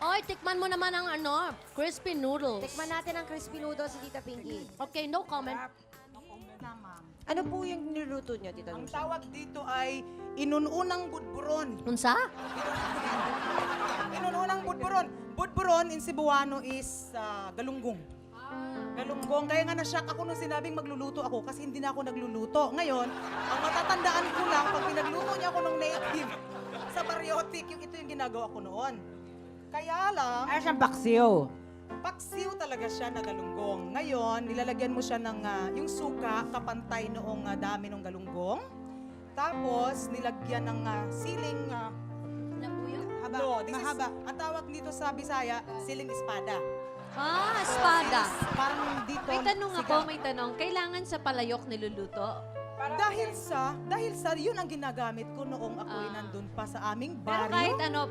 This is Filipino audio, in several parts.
Oy, tikman mo naman ang crispy noodles. Tikman natin ang crispy noodles si Tita Pinky. Okay, no comment. Ano po yung niluluto niyo, Tita Ang Lucy? tawag dito ay inununang budburon. Unsa? Inununang budburon. Budburon in Cebuano is galunggong. Galunggong. Kaya nga na-shock ako nung sinabing magluluto ako kasi hindi na ako nagluluto. Ngayon, ang matatandaan ko lang, pag pinagluto niya ako ng native sa bariotic, ito yung ginagawa ko noon. Kaya lang, Ano siyang paksiw? paksiw talaga siya na galunggong. Ngayon, nilalagyan mo siya ng yung suka, kapantay noong dami ng galunggong. Tapos, nilagyan ng siling haba. No, this mahaba. Ang tawag dito sa Bisaya, siling espada. Ah, espada. Parang dito. May tanong siga. ako, may tanong. Kailangan sa palayok niluluto? Dahil sa, yun ang ginagamit ko noong ako'y nandun pa sa aming Pero baryo. kahit ano,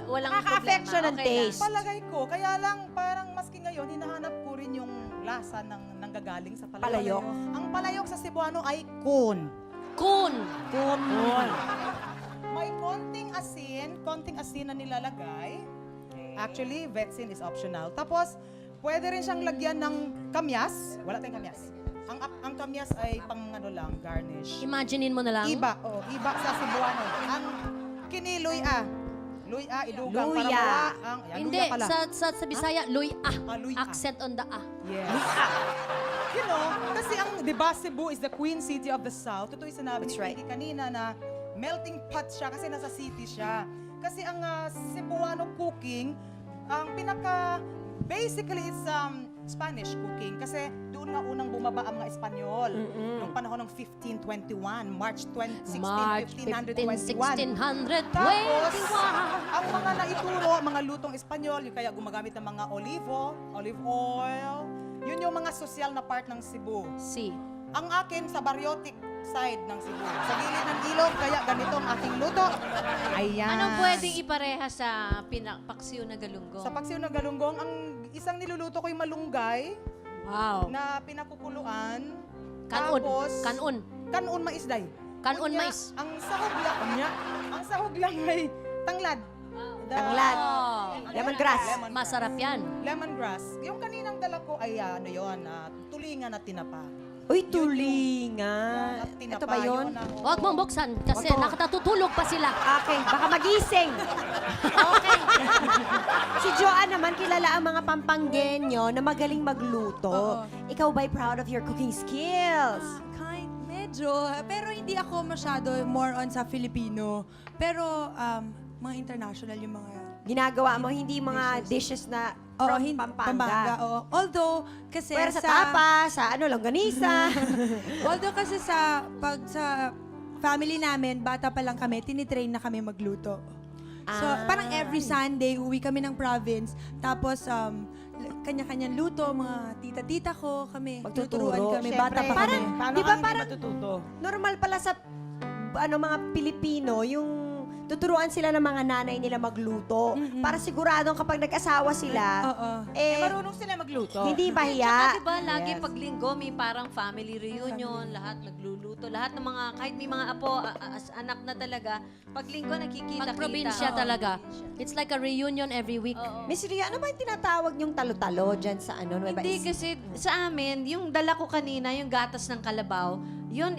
walang Nakaka-affection problema. ng Okay taste. Palagay ko, kaya lang parang maski ngayon, hinahanap ko rin yung lasa ng nanggagaling sa palayok. Palayok. Ang palayok sa Cebuano ay kun. Kun. May konting asin na nilalagay. Actually, vetsin is optional. Tapos, pwede rin siyang lagyan ng kamyas. Wala tayong kamyas. Ang kamyas ay pang garnish. Imaginein mo na lang. Iba sa Cebuano. Ang kiniluy idugang Luya. para mawala ang Hindi, luya pala. sa Bisaya, luy Luy ah. Accent on the ah. Yes. You know, kasi ang, di ba, Cebu is the Queen City of the South. Totoo yung sinabi ni That's right. Pinky kanina na melting pot siya kasi nasa city siya. Kasi ang Cebuano cooking, ang basically it's Spanish cooking. Kasi doon nga unang bumaba ang mga Espanyol. Noong panahon ng 1521, March 16, March 1521. 1621. Tapos, ang mga naituro, mga lutong Espanyol, yung kaya gumagamit ng mga olive oil, yun yung mga sosyal na part ng Cebu. Si. Ang akin sa bariotic side ng Cebu. Sa gilid ng ilog, kaya ganito ang aking luto. Ayan. Anong pwedeng ipareha sa paksiw na galunggong? Sa paksiw ng galunggong, ang isang niluluto ko yung malunggay Wow. na pinakukuluan. Kanon. Tapos, Kanon. kanon maisday. Kanon Kunya, mais. Ang sahog lang ay tanglad. Tanglad. Oh. Lemongrass. Masarap yan. Lemongrass. Yung kaninang dala ko ay tulingan at tinapa. Uy, tulingan. At tinapa, Ito ba yun? Huwag mong buksan kasi Wag mo. nakatatutulog pa sila. Okay, baka magising. Okay. Si Joanne naman, kilala ang mga Pampanggenyo na magaling magluto. Ikaw ba'y proud of your cooking skills? Medyo. Pero hindi ako masyado more on sa Filipino. Pero mga international yung mga... Ginagawa mo, hindi mga dishes na from Pampanga. Oo. Although, kasi Pero sa tapa, sa longganisa. Although kasi sa family namin, bata pa lang kami, tinitrain na kami magluto. So, parang every Sunday, uwi kami ng province. Tapos, kanya-kanyang luto, mga tita-tita ko, kami. Magtuturo. Tuturuan kami, Siyempre. bata pa Parang, kami. Paano di ba ka hindi parang matututo? normal pala sa mga Pilipino, yung tuturuan sila ng mga nanay nila magluto. Para siguradong kapag nag-asawa sila, Oo. Marunong sila magluto. hindi Tsaka mahiya. diba, lagi Yes. pag linggo, may parang family reunion, lahat nagluluto, lahat ng mga, kahit may mga apo, anak na talaga, pag linggo nakikita-kita. Pag probinsya Oo, talaga. probinsya. It's like a reunion every week. Oo. Miss Ria, ano ba yung tinatawag yung talo-talo dyan sa Nueva Hindi Ecija? kasi sa amin, yung dala ko kanina, yung gatas ng kalabaw, yun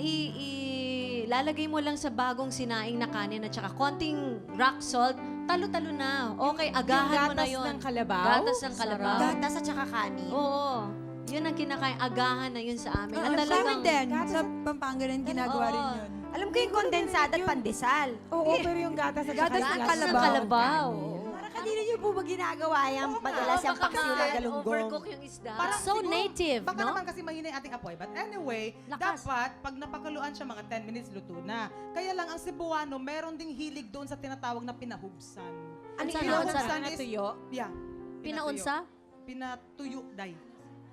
lalagay mo lang sa bagong sinaing na kanin at saka konting rock salt, talo-talo na. Okay, agahan mo na yun. Gatas ng kalabaw? Gatas ng kalabaw. Gatas at saka kanin. Oo. Yun ang kinakain. Agahan na yun sa amin. At At sa amin talagang, din, sa Pampanga rin ginagawa rin Oo. yun. Alam ko yung kondensada at pandesal. Oo, pero yung gatas at Gatas saka ng gatas ng kalabaw. kalabaw. Para kanina niyo po ba ginagawa yung madalas yung Baka paksiw ng galunggong? overcook yung isda. Parang so native, Baka no? naman kasi mahina yung ating apoy. But anyway, Lakas. dapat pag napakaluan siya mga 10 minutes, luto na. Kaya lang ang Cebuano, meron ding hilig doon sa tinatawag na pinahubsan. Ano Yung yun? pinahubsan Sana is- tuyo? Yeah. Pinaunsa? Pinatuyo, day.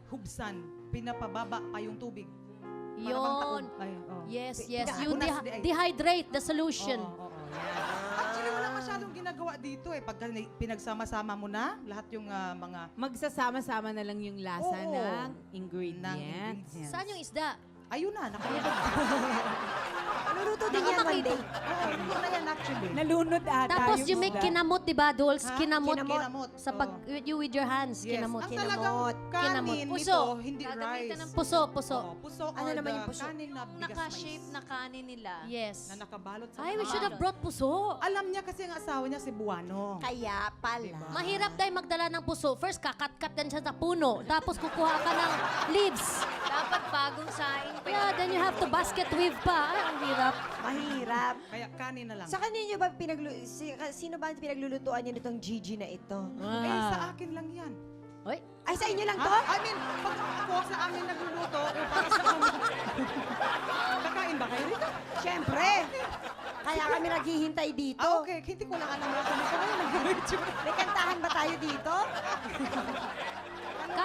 Hubsan. Pinapababa pa yung tubig. Para bang taob. Yun. Ay, oh. Yes, yes. You Unas di ay. dehydrate the solution. Oo, yan. Actually, wala masyadong ginagawa dito eh. Pag pinagsama-sama mo na, lahat yung mga Magsasama-sama na lang yung lasa Oo. ng ng ingredients. ingredients. Saan yung isda? Ayun na, nakalubog. Luluto din yan one day. Oo, hindi na yan actually. Nalunod ata Tapos yung you make isda. kinamot, di ba, Dolls? Ha? Kinamot. Kinamot. Sa pag, you with your hands, Yes. kinamot. Ang talagang kanin Kinamot. nito, Puso. hindi Gagamitan rice. ng Puso, puso. Oo, puso Ano or naman the yung puso? kanin na bigas Naka-shape mais na kanin nila. Yes. na nakabalot sa Ay, we should have maaga. brought puso. Alam niya kasi ang asawa niya Cebuano. Kaya pala. Diba? Mahirap dahil magdala ng puso. First, kakat-kat din siya sa puno. Tapos kukuha ka ng leaves. Dapat bagong saing pa Yeah, then you have to basket weave pa. Ay, ang hirap. Mahirap. Kaya kanin na lang. Sa kanino ba sino ba ang pinaglulutuan niyo nitong Gigi na ito? Sa akin lang yan. Oy, Ay, sa inyo lang to? I mean, pag ako sa amin nagluluto, o para sa amin. Kakain ba kayo dito? Siyempre. Kaya kami naghihintay dito. Okay, hindi ko lang alam na kung ano nag-video. May kantahan ba tayo dito?